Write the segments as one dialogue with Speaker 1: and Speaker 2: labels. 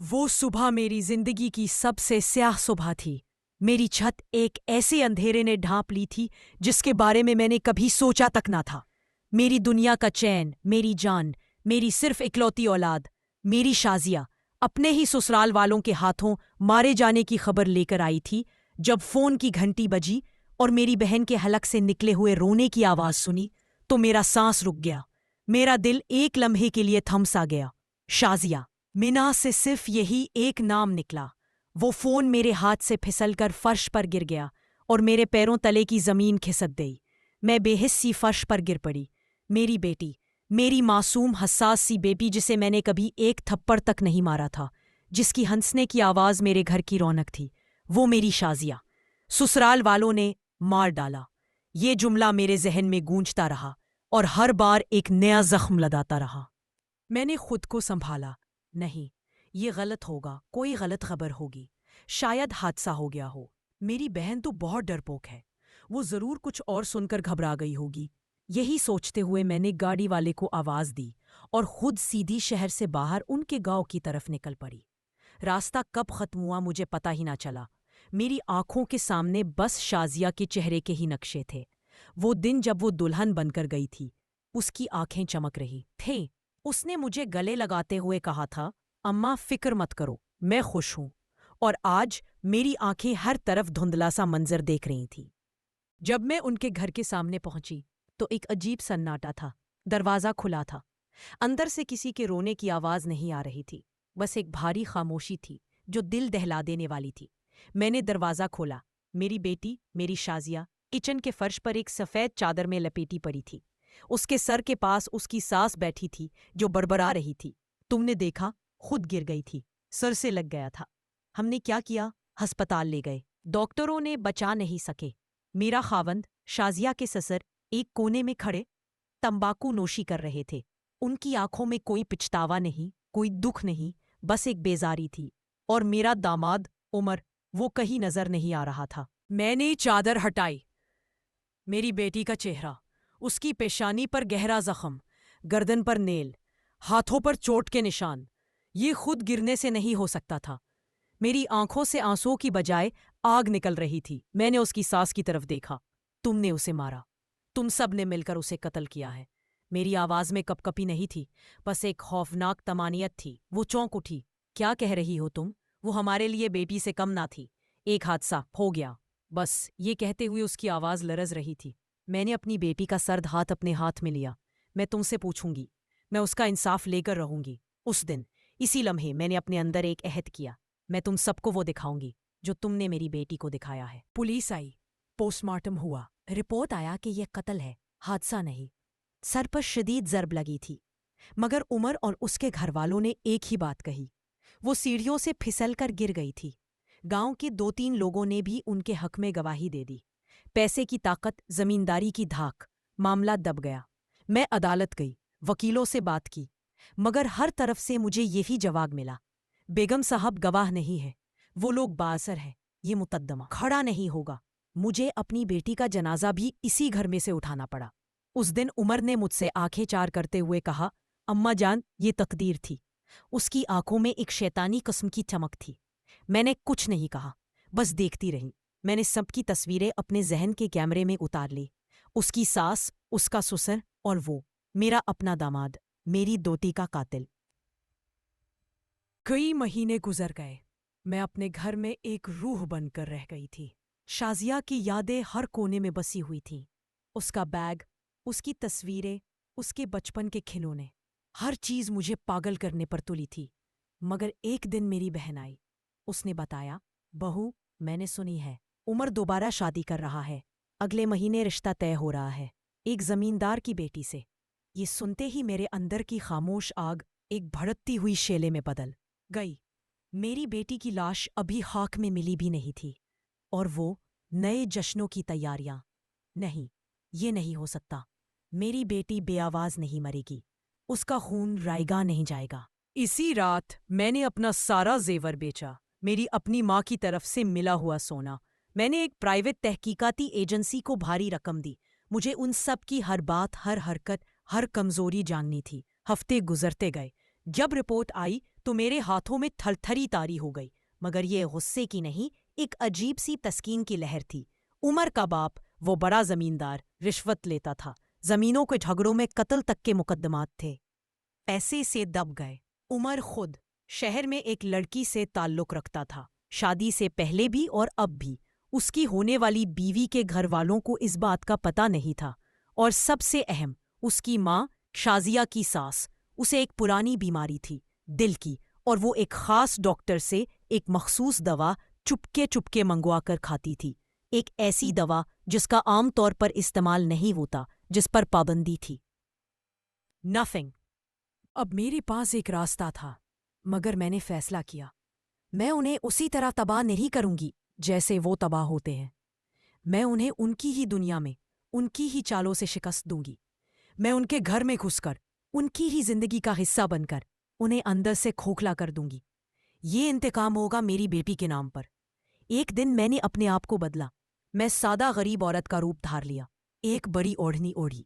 Speaker 1: وہ صبح میری زندگی کی سب سے سیاہ صبح تھی۔ میری چھت ایک ایسے اندھیرے نے ڈھانپ لی تھی جس کے بارے میں نے کبھی سوچا تک نہ تھا۔ میری دنیا کا چین، میری جان، میری صرف اکلوتی اولاد، میری شازیہ اپنے ہی سسرال والوں کے ہاتھوں مارے جانے کی خبر لے کر آئی تھی۔ جب فون کی گھنٹی بجی اور میری بہن کے حلق سے نکلے ہوئے رونے کی آواز سنی تو میرا سانس رک گیا۔ میرا دل ایک لمحے کے لیے تھم سا گیا۔ شازیہ، مینا سے صرف یہی ایک نام نکلا۔ وہ فون میرے ہاتھ سے پھسل کر فرش پر گر گیا اور میرے پیروں تلے کی زمین کھسک گئی۔ میں بے حس سی فرش پر گر پڑی۔ میری بیٹی، میری معصوم حساس سی بیٹی جسے میں نے کبھی ایک تھپڑ تک نہیں مارا تھا، جس کی ہنسنے کی آواز میرے گھر کی رونق تھی، وہ میری شازیہ سسرال والوں نے مار ڈالا۔ یہ جملہ میرے ذہن میں گونجتا رہا اور ہر بار ایک نیا زخم لداتا رہا۔ میں نے خود کو سنبھالا۔ نہیں، یہ غلط ہوگا، کوئی غلط خبر ہوگی، شاید حادثہ ہو گیا ہو۔ میری بہن تو بہت ڈرپوک ہے، وہ ضرور کچھ اور سن کر گھبرا گئی ہوگی۔ یہی سوچتے ہوئے میں نے گاڑی والے کو آواز دی اور خود سیدھی شہر سے باہر ان کے گاؤں کی طرف نکل پڑی۔ راستہ کب ختم ہوا مجھے پتہ ہی نہ چلا۔ میری آنکھوں کے سامنے بس شازیہ کے چہرے کے ہی نقشے تھے۔ وہ دن جب وہ دلہن بن کر گئی تھی، اس کی آنکھیں چمک رہی تھیں۔ اس نے مجھے گلے لگاتے ہوئے کہا تھا، اماں فکر مت کرو، میں خوش ہوں۔ اور آج میری آنکھیں ہر طرف دھندلا سا منظر دیکھ رہی تھیں۔ جب میں ان کے گھر کے سامنے پہنچی تو ایک عجیب سناٹا تھا۔ دروازہ کھلا تھا۔ اندر سے کسی کے رونے کی آواز نہیں آ رہی تھی، بس ایک بھاری خاموشی تھی جو دل دہلا دینے والی تھی۔ میں نے دروازہ کھولا۔ میری بیٹی، میری شازیہ کچن کے فرش پر ایک سفید چادر میں لپیٹی پڑی تھی۔ اس کے سر کے پاس اس کی ساس بیٹھی تھی جو بڑبڑا رہی تھی۔ تم نے دیکھا، خود گر گئی تھی، سر سے لگ گیا تھا۔ ہم نے کیا کیا؟ ہسپتال لے گئے، ڈاکٹروں نے بچا نہیں سکے۔ میرا خاوند، شازیہ کے سسر ایک کونے میں کھڑے تمباکو نوشی کر رہے تھے۔ ان کی آنکھوں میں کوئی پچھتاوا نہیں، کوئی دکھ نہیں، بس ایک بیزاری تھی۔ اور میرا داماد عمر، وہ کہیں نظر نہیں آ رہا تھا۔ میں نے چادر ہٹائی۔ میری بیٹی کا چہرہ، اس کی پیشانی پر گہرا زخم، گردن پر نیل، ہاتھوں پر چوٹ کے نشان۔ یہ خود گرنے سے نہیں ہو سکتا تھا۔ میری آنکھوں سے آنسوؤں کی بجائے آگ نکل رہی تھی۔ میں نے اس کی ساس کی طرف دیکھا۔ تم نے اسے مارا، تم سب نے مل کر اسے قتل کیا ہے۔ میری آواز میں کپ کپی نہیں تھی، بس ایک خوفناک طمانینت تھی۔ وہ چونک اٹھی۔ کیا کہہ رہی ہو تم؟ وہ ہمارے لیے بیٹی سے کم نہ تھی۔ ایک حادثہ ہو گیا، بس۔ یہ کہتے ہوئے اس کی آواز لرز رہی تھی۔ میں نے اپنی بیٹی کا سرد ہاتھ اپنے ہاتھ میں لیا۔ میں تم سے پوچھوں گی، میں اس کا انصاف لے کر رہوں گی۔ اس دن، اسی لمحے میں نے اپنے اندر ایک عہد کیا، میں تم سب کو وہ دکھاؤں گی جو تم نے میری بیٹی کو دکھایا ہے۔ پولیس آئی، پوسٹ مارٹم ہوا، رپورٹ آیا کہ یہ قتل ہے، حادثہ نہیں۔ سر پر شدید ضرب لگی تھی، مگر عمر اور اس کے گھر والوں نے ایک ہی بات کہی۔ وہ سیڑھیوں سے پھسل کر گر گئی تھی۔ گاؤں کے 2-3 لوگوں نے بھی ان کے حق میں گواہی دے دی۔ پیسے کی طاقت، زمینداری کی دھاک، معاملہ دب گیا۔ میں عدالت گئی، وکیلوں سے بات کی، مگر ہر طرف سے مجھے یہی جواب ملا، بیگم صاحب گواہ نہیں ہے، وہ لوگ بااثر ہیں، یہ مقدمہ کھڑا نہیں ہوگا۔ مجھے اپنی بیٹی کا جنازہ بھی اسی گھر میں سے اٹھانا پڑا۔ اس دن عمر نے مجھ سے آنکھیں چار کرتے ہوئے کہا، اماں جان، یہ تقدیر تھی۔ اس کی آنکھوں میں ایک شیطانی قسم کی چمک تھی۔ میں نے کچھ نہیں کہا، بس دیکھتی رہی۔ میں نے سب کی تصویریں اپنے ذہن کے کیمرے میں اتار لی، اس کی ساس، اس کا سسر اور وہ، میرا اپنا داماد، میری دوتی کا قاتل۔ کئی مہینے گزر گئے۔ میں اپنے گھر میں ایک روح بن کر رہ گئی تھی۔ شازیہ کی یادیں ہر کونے میں بسی ہوئی تھیں۔ اس کا بیگ، اس کی تصویریں، اس کے بچپن کے کھلونے، ہر چیز مجھے پاگل کرنے پر تلی تھی۔ مگر ایک دن میری بہن آئی۔ اس نے بتایا، بہو، میں نے سنی ہے، عمر دوبارہ شادی کر رہا ہے، اگلے مہینے رشتہ طے ہو رہا ہے، ایک زمیندار کی بیٹی سے۔ یہ سنتے ہی میرے اندر کی خاموش آگ ایک بھڑکتی ہوئی شعلے میں بدل گئی۔ میری بیٹی کی لاش ابھی خاک میں ملی بھی نہیں تھی، اور وہ نئے جشنوں کی تیاریاں۔ نہیں، یہ نہیں ہو سکتا۔ میری بیٹی بے آواز نہیں مرے گی، اس کا خون رائے گاہ نہیں جائے گا۔ اسی رات میں نے اپنا سارا زیور بیچا، میری اپنی ماں کی طرف سے ملا ہوا سونا۔ میں نے ایک پرائیویٹ تحقیقاتی ایجنسی کو بھاری رقم دی۔ مجھے ان سب کی ہر بات، ہر حرکت، ہر کمزوری جاننی تھی۔ ہفتے گزرتے گئے، جب رپورٹ آئی تو میرے ہاتھوں میں تھر تھری طاری ہو گئی، مگر یہ غصے کی نہیں، ایک عجیب سی تسکین کی لہر تھی۔ عمر کا باپ، وہ بڑا زمیندار، رشوت لیتا تھا، زمینوں کے جھگڑوں میں قتل تک کے مقدمات تھے۔ پیسے سے دب گئے۔ عمر خود شہر میں ایک لڑکی سے تعلق رکھتا تھا، شادی سے پہلے بھی اور اب بھی۔ اس کی ہونے والی بیوی کے گھر والوں کو اس بات کا پتہ نہیں تھا، اور سب سے اہم، اس کی ماں شازیہ کی ساس، اسے ایک پرانی بیماری تھی، دل کی، اور وہ ایک خاص ڈاکٹر سے ایک مخصوص دوا چپکے چپکے منگوا کر کھاتی تھی، ایک ایسی دوا جس کا عام طور پر استعمال نہیں ہوتا، جس پر پابندی تھی۔ نتھنگ۔ اب میرے پاس ایک راستہ تھا، مگر میں نے فیصلہ کیا، میں انہیں اسی طرح تباہ نہیں کروں گی جیسے وہ تباہ ہوتے ہیں۔ میں انہیں ان کی ہی دنیا میں، ان کی ہی چالوں سے شکست دوں گی۔ میں ان کے گھر میں گھس کر، ان کی ہی زندگی کا حصہ بن کر، انہیں اندر سے کھوکھلا کر دوں گی۔ یہ انتقام ہوگا میری بیٹی کے نام پر۔ ایک دن میں نے اپنے آپ کو بدلا۔ میں سادہ غریب عورت کا روپ دھار لیا، ایک بڑی اوڑھنی اوڑھی۔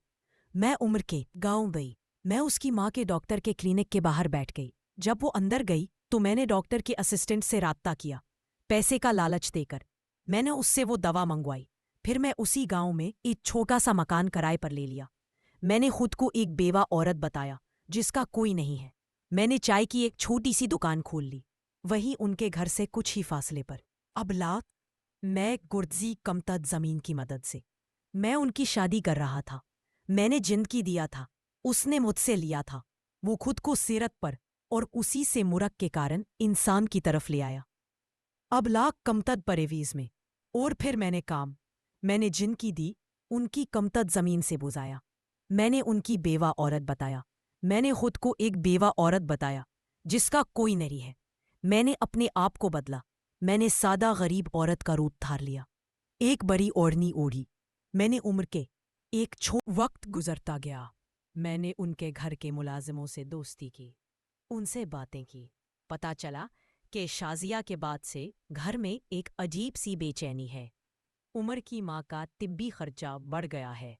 Speaker 1: میں عمر کے گاؤں گئی۔ میں اس کی ماں کے ڈاکٹر کے کلینک کے باہر بیٹھ گئی۔ جب وہ اندر گئی تو میں نے ڈاکٹر کے اسسٹنٹ سے رابطہ کیا، پیسے کا لالچ دے کر۔ میں نے اس سے وہ دوا منگوائی۔ پھر میں اسی گاؤں میں ایک چھوٹا سا مکان کرائے پر لے لیا۔ میں نے خود کو ایک بیوہ عورت بتایا جس کا کوئی نہیں ہے۔ میں نے چائے کی ایک چھوٹی سی دکان کھول لی، وہیں ان کے گھر سے کچھ ہی فاصلے پر۔ اب لات میں گردزی کمتد زمین کی مدد سے میں ان کی شادی کر رہا تھا۔ میں نے جند کی دیا تھا، اس نے مجھ سے لیا تھا۔ وہ خود کو سیرت پر اور اسی سے مرک کے کارن انسان کی طرف لے آیا۔ اب لاکھ کمتد پرویز میں، اور پھر میں نے جن کی دی، ان کی کمتد زمین سے بزایا۔ میں نے ان کی بیوہ عورت بتایا۔ میں نے خود کو ایک بیوہ عورت بتایا جس کا کوئی نہیں ہے۔ میں نے اپنے آپ کو بدلا۔ میں نے سادہ غریب عورت کا روپ دھار لیا، ایک بڑی اوڑھنی اوڑھی۔ میں نے عمر کے ایک وقت گزرتا گیا۔ میں نے ان کے گھر کے ملازموں سے دوستی کی، ان سے باتیں کی۔ پتہ چلا کہ شازیہ کے بعد سے گھر میں ایک عجیب سی بے چینی ہے۔ عمر کی ماں کا طبی خرچہ بڑھ گیا ہے۔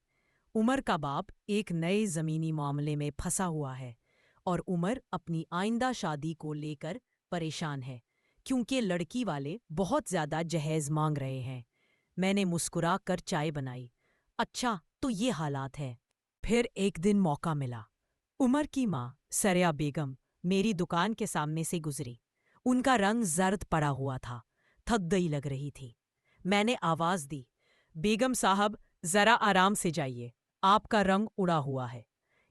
Speaker 1: عمر کا باپ ایک نئے زمینی معاملے میں پھنسا ہوا ہے، اور عمر اپنی آئندہ شادی کو لے کر پریشان ہے کیونکہ لڑکی والے بہت زیادہ جہیز مانگ رہے ہیں۔ میں نے مسکرا کر چائے بنائی۔ اچھا تو یہ حالات ہے۔ پھر ایک دن موقع ملا۔ عمر کی ماں سریا بیگم میری دکان کے سامنے سے گزری۔ ان کا رنگ زرد پڑا ہوا تھا، تھک گئی لگ رہی تھی۔ میں نے آواز دی، بیگم صاحب ذرا آرام سے جائیے، آپ کا رنگ اڑا ہوا ہے۔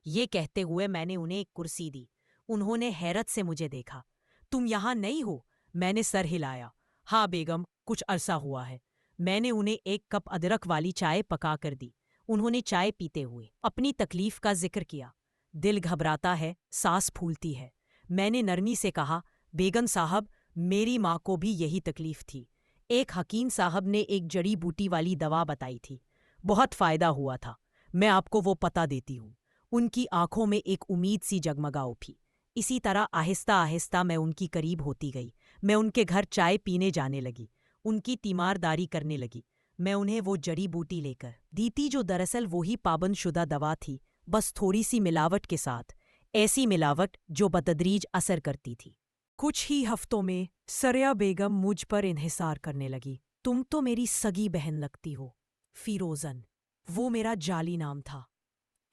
Speaker 1: یہ کہتے ہوئے میں نے انہیں ایک کرسی دی۔ انہوں نے حیرت سے مجھے دیکھا۔ تم یہاں نئی ہو؟ میں نے سر ہلایا۔ ہاں بیگم، کچھ عرصہ ہوا ہے۔ میں نے انہیں ایک کپ ادرک والی چائے پکا کر دی۔ انہوں نے چائے پیتے ہوئے اپنی تکلیف کا ذکر کیا۔ دل گھبراتا ہے، سانس پھولتی ہے۔ میں نے نرمی سے کہا، بیگم صاحب میری ماں کو بھی یہی تکلیف تھی۔ ایک حکیم صاحب نے ایک جڑی بوٹی والی دوا بتائی تھی، بہت فائدہ ہوا تھا۔ میں آپ کو وہ پتہ دیتی ہوں۔ ان کی آنکھوں میں ایک امید سی جگمگا اٹھی۔ اسی طرح آہستہ آہستہ میں ان کی قریب ہوتی گئی۔ میں ان کے گھر چائے پینے جانے لگی، ان کی تیمارداری کرنے لگی۔ میں انہیں وہ جڑی بوٹی لے کر دیتی جو دراصل وہی پابند شدہ دوا تھی، بس تھوڑی سی ملاوٹ کے ساتھ، ایسی ملاوٹ جو بتدریج اثر کرتی تھی۔ کچھ ہی ہفتوں میں سریا بیگم مجھ پر انحصار کرنے لگی۔ تم تو میری سگی بہن لگتی ہو، فیروزن، وہ میرا جعلی نام تھا۔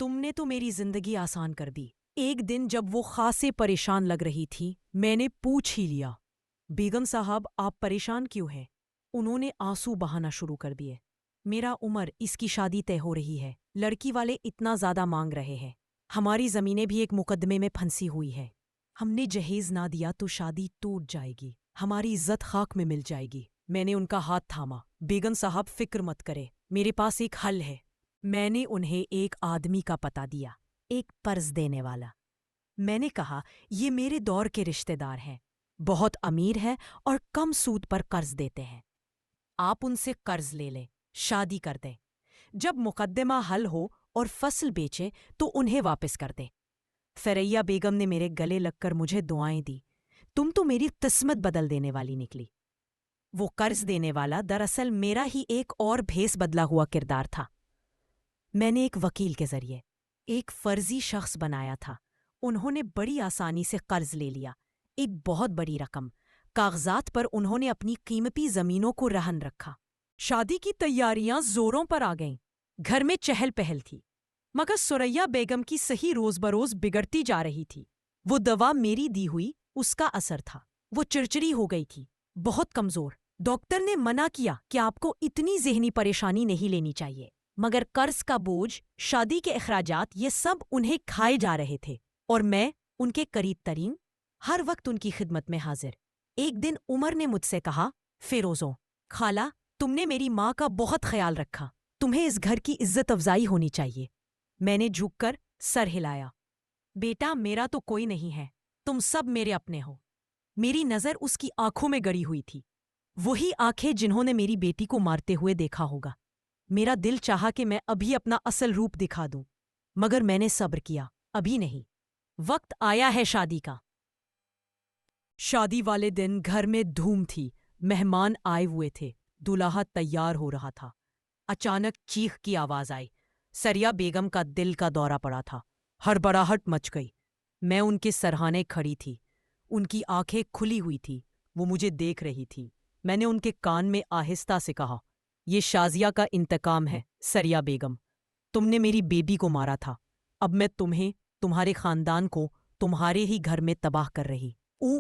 Speaker 1: تم نے تو میری زندگی آسان کر دی۔ ایک دن جب وہ خاصے پریشان لگ رہی تھی، میں نے پوچھ ہی لیا، بیگم صاحب آپ پریشان کیوں ہیں؟ انہوں نے آنسو بہانا شروع کر دیے۔ میرا عمر، اس کی شادی طے ہو رہی ہے، لڑکی والے اتنا زیادہ مانگ رہے ہیں، ہماری زمینیں بھی ایک مقدمے میں پھنسی ہوئی ہیں، ہم نے جہیز نہ دیا تو شادی ٹوٹ جائے گی، ہماری عزت خاک میں مل جائے گی۔ میں نے ان کا ہاتھ تھاما۔ بیگم صاحب فکر مت کرے، میرے پاس ایک حل ہے۔ میں نے انہیں ایک آدمی کا پتہ دیا، ایک قرض دینے والا۔ میں نے کہا، یہ میرے دور کے رشتہ دار ہیں، بہت امیر ہیں اور کم سود پر قرض دیتے ہیں۔ آپ ان سے قرض لے لیں، شادی کر دیں، جب مقدمہ حل ہو اور فصل بیچیں تو انہیں واپس کر دیں۔ فریا بیگم نے میرے گلے لگ کر مجھے دعائیں دی۔ تم تو میری قسمت بدل دینے والی نکلی۔ وہ قرض دینے والا دراصل میرا ہی ایک اور بھیس بدلا ہوا کردار تھا۔ میں نے ایک وکیل کے ذریعے ایک فرضی شخص بنایا تھا، انہوں نے بڑی آسانی سے قرض لے لیا، ایک بہت بڑی رقم۔ کاغذات پر انہوں نے اپنی قیمتی زمینوں کو رہن رکھا۔ شادی کی تیاریاں زوروں پر آ گئیں۔ گھر میں چہل پہل تھی، مگر سریا بیگم کی صحت روز بروز بگڑتی جا رہی تھی۔ وہ دوا میری دی ہوئی اس کا اثر تھا۔ وہ چڑچڑی ہو گئی تھی، بہت کمزور۔ ڈاکٹر نے منع کیا کہ آپ کو اتنی ذہنی پریشانی نہیں لینی چاہیے، مگر قرض کا بوجھ، شادی کے اخراجات، یہ سب انہیں کھائے جا رہے تھے، اور میں ان کے قریب ترین، ہر وقت ان کی خدمت میں حاضر۔ ایک دن عمر نے مجھ سے کہا، فیروزوں، خالہ، تم نے میری ماں کا بہت خیال رکھا، تمہیں اس گھر کی عزت افزائی ہونی چاہیے۔ میں نے جھک کر سر ہلایا۔ بیٹا، میرا تو کوئی نہیں ہے، تم سب میرے اپنے ہو۔ میری نظر اس کی آنکھوں میں گڑی ہوئی تھی، وہی آنکھیں جنہوں نے میری بیٹی کو مارتے ہوئے دیکھا ہوگا۔ میرا دل چاہا کہ میں ابھی اپنا اصل روپ دکھا دوں، مگر میں نے صبر کیا، ابھی نہیں، وقت آیا ہے شادی کا۔ شادی والے دن گھر میں دھوم تھی، مہمان آئے ہوئے تھے، دولہا تیار ہو رہا تھا۔ اچانک چیخ کی آواز آئی۔ سریا بیگم کا دل کا دورہ پڑا تھا، ہڑبڑاہٹ مچ گئی۔ میں ان کے سرہانے کھڑی تھی، ان کی آنکھیں کھلی ہوئی تھی، وہ مجھے دیکھ رہی تھی۔ میں نے ان کے کان میں آہستہ سے کہا، یہ شازیہ کا انتقام ہے سریا بیگم، تم نے میری بیبی کو مارا تھا، اب میں تمہیں، تمہارے خاندان کو، تمہارے ہی گھر میں تباہ کر رہی۔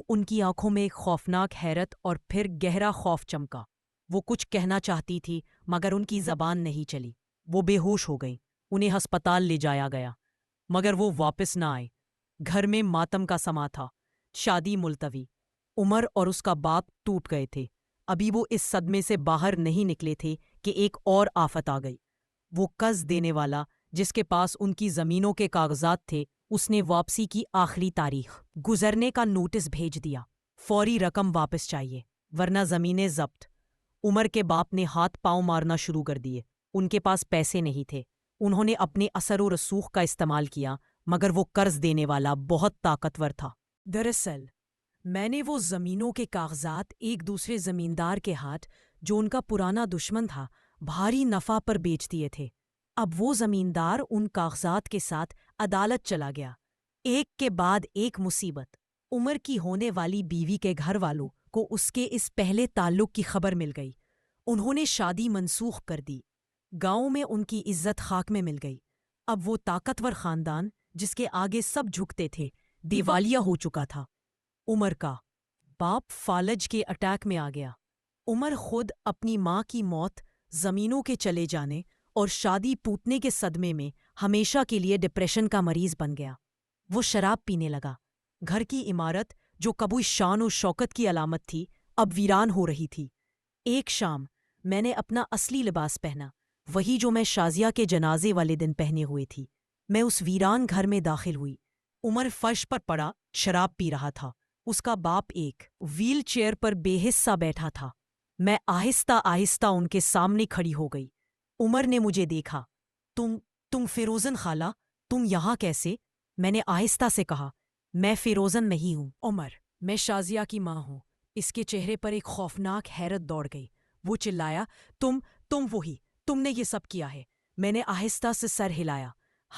Speaker 1: ان کی آنکھوں میں ایک خوفناک حیرت اور پھر گہرا خوف چمکا۔ وہ کچھ کہنا چاہتی تھی مگر ان کی زبان نہیں چلی۔ وہ بے ہوش ہو گئیں، انہیں ہسپتال لے جایا گیا، مگر وہ واپس نہ آئے۔ گھر میں ماتم کا سما تھا، شادی ملتوی۔ عمر اور اس کا باپ ٹوٹ گئے تھے، ابھی وہ اس صدمے سے باہر نہیں نکلے تھے کہ ایک اور آفت آ گئی۔ وہ قرض دینے والا جس کے پاس ان کی زمینوں کے کاغذات تھے، اس نے واپسی کی آخری تاریخ گزرنے کا نوٹس بھیج دیا۔ فوری رقم واپس چاہیے ورنہ زمینیں ضبط۔ عمر کے باپ نے ہاتھ پاؤں مارنا شروع کر دیے۔ ان کے پاس پیسے نہیں تھے، انہوں نے اپنے اثر و رسوخ کا استعمال کیا، مگر وہ قرض دینے والا بہت طاقتور تھا۔ دراصل میں نے وہ زمینوں کے کاغذات ایک دوسرے زمیندار کے ہاتھ، جو ان کا پرانا دشمن تھا، بھاری نفع پر بیچ دیے تھے۔ اب وہ زمیندار ان کاغذات کے ساتھ عدالت چلا گیا۔ ایک کے بعد ایک مصیبت۔ عمر کی ہونے والی بیوی کے گھر والوں کو اس کے اس پہلے تعلق کی خبر مل گئی۔ انہوں نے شادی منسوخ کر دی۔ گاؤں میں ان کی عزت خاک میں مل گئی۔ اب وہ طاقتور خاندان جس کے آگے سب جھکتے تھے، دیوالیہ ہو چکا تھا۔ عمر کا باپ فالج کے اٹیک میں آ گیا۔ عمر خود اپنی ماں کی موت، زمینوں کے چلے جانے اور شادی ٹوٹنے کے صدمے میں ہمیشہ کے لیے ڈپریشن کا مریض بن گیا۔ وہ شراب پینے لگا۔ گھر کی عمارت جو کبھی شان و شوکت کی علامت تھی، اب ویران ہو رہی تھی۔ ایک شام میں نے اپنا اصلی لباس پہنا، وہی جو میں شازیہ کے جنازے والے دن پہنے ہوئے تھی۔ میں اس ویران گھر میں داخل ہوئی۔ عمر فرش پر پڑا شراب پی رہا تھا، اس کا باپ ایک ویل چیئر پر بے حصہ بیٹھا تھا۔ میں آہستہ آہستہ ان کے سامنے کھڑی ہو گئی۔ عمر نے مجھے دیکھا۔ تم فیروزن خالہ، تم یہاں کیسے؟ میں نے آہستہ سے کہا، میں فیروزن نہیں ہوں عمر، میں شازیہ کی ماں ہوں۔ اس کے چہرے پر ایک خوفناک حیرت دوڑ گئی۔ وہ چلایا، تم وہی، تم نے یہ سب کیا ہے؟ میں نے آہستہ سے سر ہلایا۔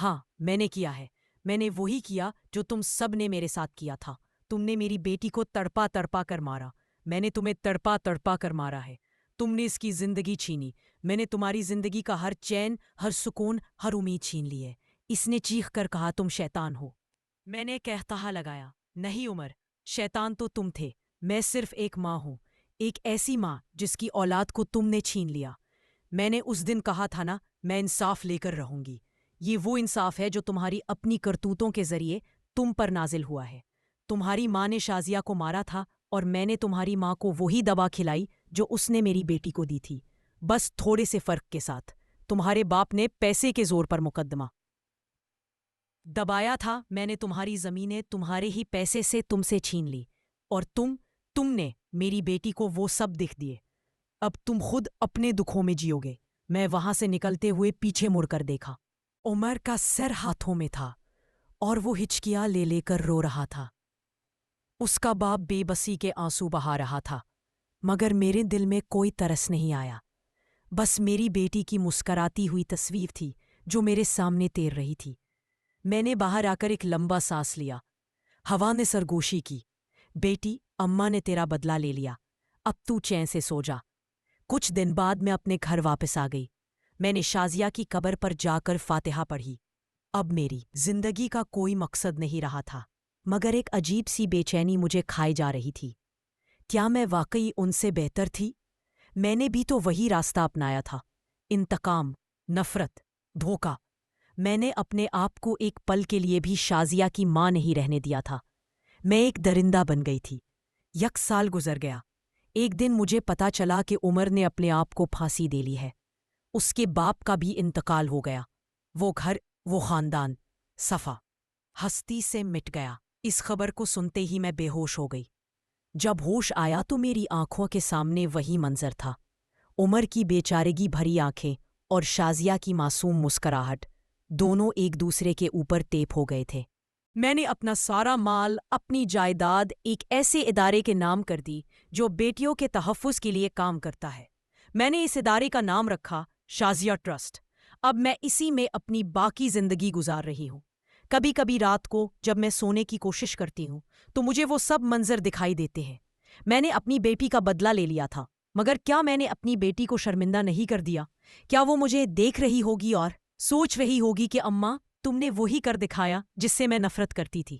Speaker 1: ہاں، میں نے کیا ہے، میں نے وہی کیا جو تم سب نے میرے ساتھ کیا تھا۔ تم نے میری بیٹی کو تڑپا تڑپا کر مارا، میں نے تمہیں تڑپا تڑپا کر مارا ہے۔ تم نے اس کی زندگی چھینی، میں نے تمہاری زندگی کا ہر چین، ہر سکون، ہر امید چھین لی ہے۔ اس نے چیخ کر کہا، تم شیطان ہو۔ میں نے کہتہا لگایا، نہیں عمر، شیطان تو تم تھے، میں صرف ایک ماں ہوں، ایک ایسی ماں جس کی اولاد کو تم نے چھین لیا۔ میں نے اس دن کہا تھا نا، میں انصاف لے کر رہوں گی۔ یہ وہ انصاف ہے جو تمہاری اپنی کرتوتوں کے ذریعے تم پر نازل ہوا ہے۔ تمہاری ماں نے شازیہ کو مارا تھا اور میں نے تمہاری ماں کو وہی دوا کھلائی جو اس نے میری بیٹی کو دی تھی، بس تھوڑے سے فرق کے ساتھ۔ تمہارے باپ نے پیسے کے زور پر مقدمہ دبایا تھا، میں نے تمہاری زمینیں تمہارے ہی پیسے سے تم سے چھین لی، اور تم نے میری بیٹی کو وہ سب دکھ دیے۔ اب تم خود اپنے دکھوں میں جیو گے۔ میں وہاں سے نکلتے ہوئے پیچھے مڑ کر دیکھا۔ عمر کا سر ہاتھوں میں تھا اور وہ ہچکیاں لے لے کر رو رہا تھا۔ اس کا باپ بے بسی کے آنسو بہا رہا تھا، مگر میرے دل میں کوئی ترس نہیں آیا۔ بس میری بیٹی کی مسکراتی ہوئی تصویر تھی جو میرے سامنے تیر رہی تھی۔ میں نے باہر آ کر ایک لمبا سانس لیا۔ ہوا نے سرگوشی کی۔ بیٹی، اماں نے تیرا بدلہ لے لیا، اب تو چین سے سو جا۔ کچھ دن بعد میں اپنے گھر واپس آ گئی۔ میں نے شازیہ کی قبر پر جا کر فاتحہ پڑھی۔ اب میری زندگی کا کوئی مقصد نہیں رہا تھا، مگر ایک عجیب سی بے چینی مجھے کھائی جا رہی تھی۔ کیا میں واقعی ان سے بہتر تھی؟ میں نے بھی تو وہی راستہ اپنایا تھا، انتقام، نفرت، دھوکہ۔ میں نے اپنے آپ کو ایک پل کے لیے بھی شازیہ کی ماں نہیں رہنے دیا تھا۔ میں ایک درندہ بن گئی تھی۔ 1 سال گزر گیا۔ ایک دن مجھے پتا چلا کہ عمر نے اپنے آپ کو پھانسی دے لی ہے۔ اس کے باپ کا بھی انتقال ہو گیا۔ وہ گھر، وہ خاندان، صفا ہستی سے مٹ گیا۔ اس خبر کو سنتے ہی میں بے ہوش ہو گئی۔ جب ہوش آیا تو میری آنکھوں کے سامنے وہی منظر تھا، عمر کی بے چارگی بھری آنکھیں اور شازیہ کی معصوم مسکراہٹ، دونوں ایک دوسرے کے اوپر ٹیپ ہو گئے تھے۔ میں نے اپنا سارا مال، اپنی جائیداد ایک ایسے ادارے کے نام کر دی جو بیٹیوں کے تحفظ کے لیے کام کرتا ہے۔ میں نے اس ادارے کا نام رکھا شازیہ ٹرسٹ۔ اب میں اسی میں اپنی باقی زندگی گزار رہی ہوں۔ کبھی کبھی رات کو جب میں سونے کی کوشش کرتی ہوں تو مجھے وہ سب منظر دکھائی دیتے ہیں۔ میں نے اپنی بیٹی کا بدلہ لے لیا تھا، مگر کیا میں نے اپنی بیٹی کو شرمندہ نہیں کر دیا؟ کیا وہ مجھے دیکھ رہی ہوگی اور سوچ رہی ہوگی کہ اماں، تم نے وہی کر دکھایا جس سے میں نفرت کرتی تھی؟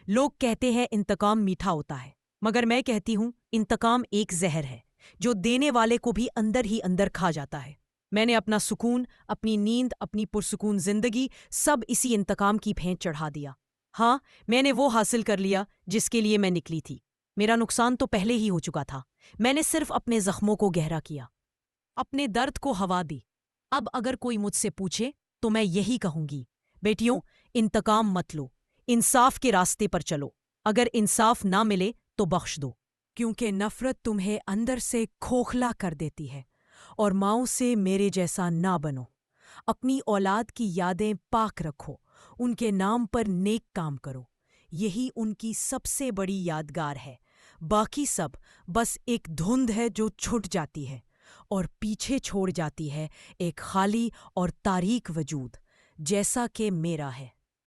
Speaker 1: لوگ کہتے ہیں انتقام میٹھا ہوتا ہے، مگر میں کہتی ہوں انتقام ایک زہر ہے جو دینے والے کو بھی اندر ہی اندر کھا جاتا ہے۔ میں نے اپنا سکون، اپنی نیند، اپنی پرسکون زندگی سب اسی انتقام کی بھینٹ چڑھا دیا۔ ہاں، میں نے وہ حاصل کر لیا جس کے لیے میں نکلی تھی۔ میرا نقصان تو پہلے ہی ہو چکا تھا، میں نے صرف اپنے زخموں کو گہرا کیا، اپنے درد کو ہوا دی۔ اب اگر کوئی مجھ سے پوچھے تو میں یہی کہوں گی، بیٹیوں، انتقام مت لو، انصاف کے راستے پر چلو۔ اگر انصاف نہ ملے تو بخش دو، کیونکہ نفرت تمہیں اندر سے کھوکھلا کر دیتی ہے۔ اور ماؤں سے میرے جیسا نہ بنو۔ اپنی اولاد کی یادیں پاک رکھو، ان کے نام پر نیک کام کرو، یہی ان کی سب سے بڑی یادگار ہے۔ باقی سب بس ایک دھند ہے جو چھٹ جاتی ہے اور پیچھے چھوڑ جاتی ہے ایک خالی اور تاریک وجود، جیسا کہ میرا ہے۔